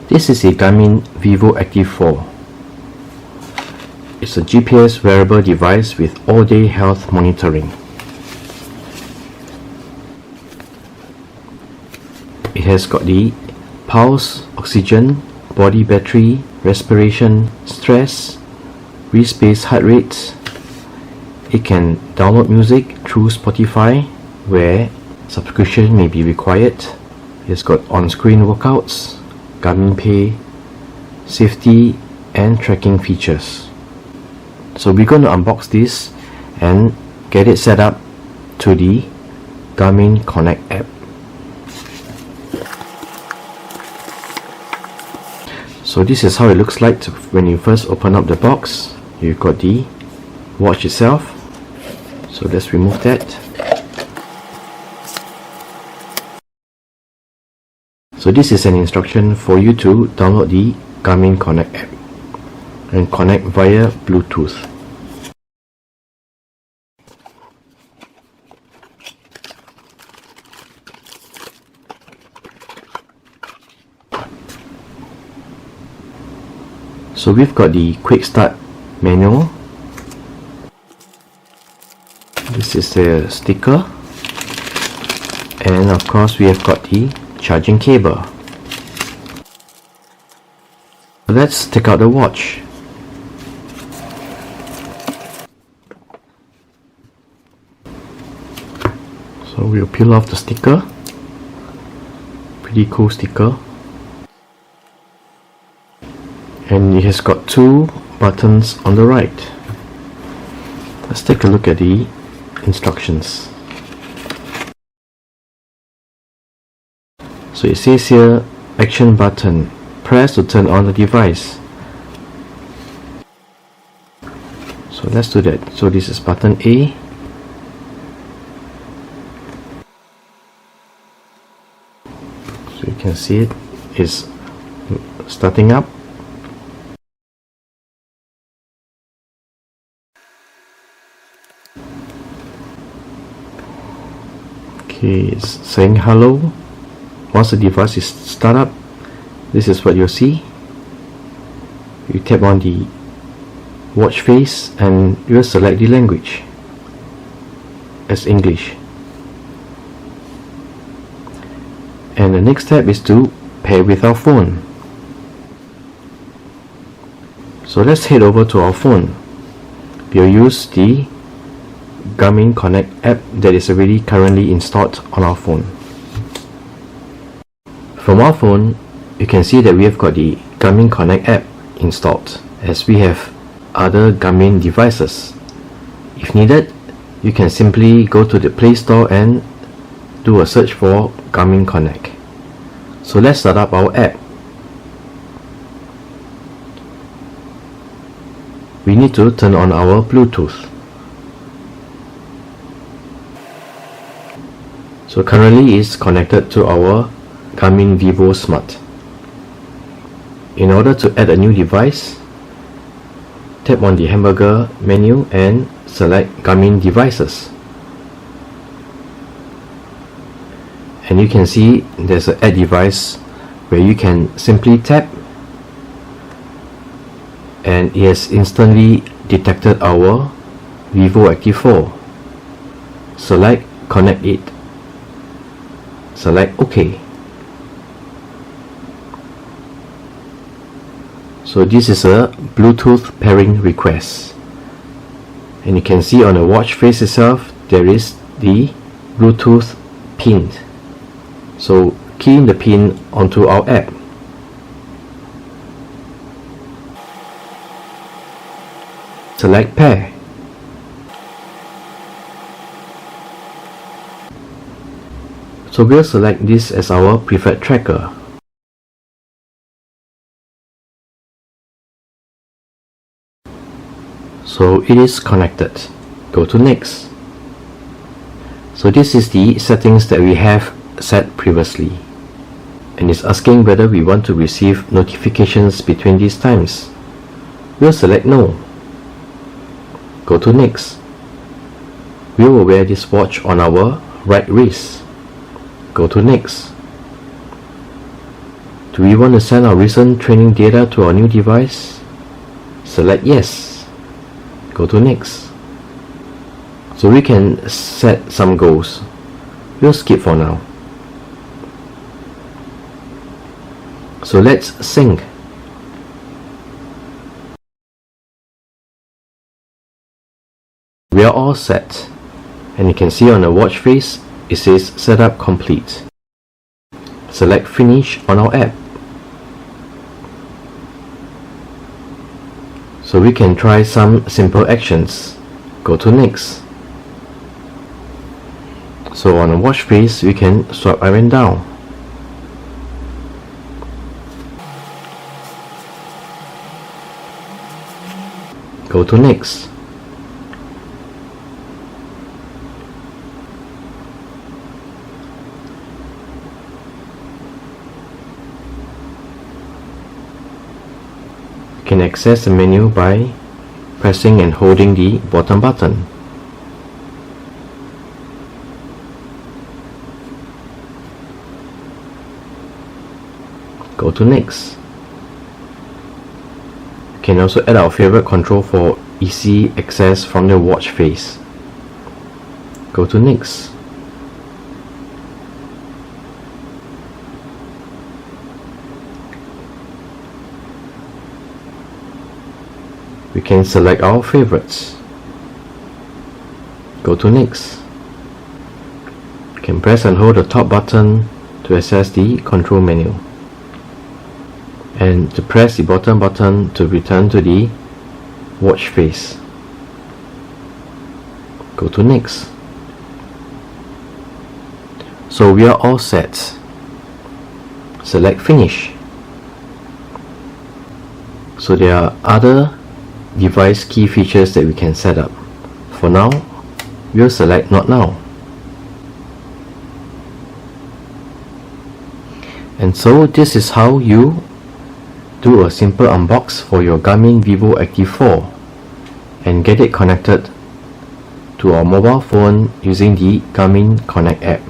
This is a Garmin Vivoactive 4. It's a GPS wearable device with all-day health monitoring. It has got the pulse, oxygen, body battery, respiration, stress, wrist-based heart rate. It can download music through Spotify, where subscription may be required. It's got on-screen workouts, Garmin Pay, safety and tracking features. So we're going to unbox this and get it set up to the Garmin Connect app. So this is how it looks like when you first open up the box. You've got the watch itself. So let's remove that. So this is an instruction for you to download the Garmin Connect app and connect via Bluetooth. So we've got the quick start manual. This is the sticker, and of course we have got the charging cable. Let's take out the watch. So we'll peel off the sticker. Pretty cool sticker. And it has got two buttons on the right. Let's take a look at the instructions. So it says here, action button, press to turn on the device. So let's do that. So this is button A. So you can see it is starting up. Okay, it's saying hello. Once the device is start up, this is what you'll see. You tap on the watch face and you'll select the language as English. And the next step is to pair with our phone. So let's head over to our phone. We'll use the Garmin Connect app that is already currently installed on our phone. From our phone, you can see that we have got the Garmin Connect app installed, as we have other Garmin devices. If needed, you can simply go to the Play Store and do a search for Garmin Connect. So let's start up our app. We need to turn on our Bluetooth. So currently it's connected to our Garmin Vivo Smart. In order to add a new device, tap on the hamburger menu and select Garmin Devices. And you can see there's an add device where you can simply tap and it has instantly detected our Vivoactive 4. Select Connect It. Select OK. So this is a Bluetooth pairing request, and you can see on the watch face itself there is the Bluetooth pin. So key in the pin onto our app. Select pair. So we'll select this as our preferred tracker. So it is connected. Go to next. So this is the settings that we have set previously, and it's asking whether we want to receive notifications between these times. We'll select no. Go to next. We will wear this watch on our right wrist. Go to next. Do we want to send our recent training data to our new device? Select yes. Go to next. So we can set some goals. We'll skip for now. So let's sync. We are all set, and you can see on the watch face it says setup complete. Select finish on our app. So we can try some simple actions. Go to next. So on the watch face we can swipe up and down. Go to next. You can access the menu by pressing and holding the bottom button. Go to next. You can also add our favorite control for easy access from the watch face. Go to next. We can select our favorites. Go to next. You can press and hold the top button to access the control menu, and to press the bottom button to return to the watch face. Go to next. So we are all set. Select finish. So there are other device key features that we can set up. For now, we'll select not now. And so this is how you do a simple unbox for your Garmin Vivoactive 4 and get it connected to our mobile phone using the Garmin Connect app.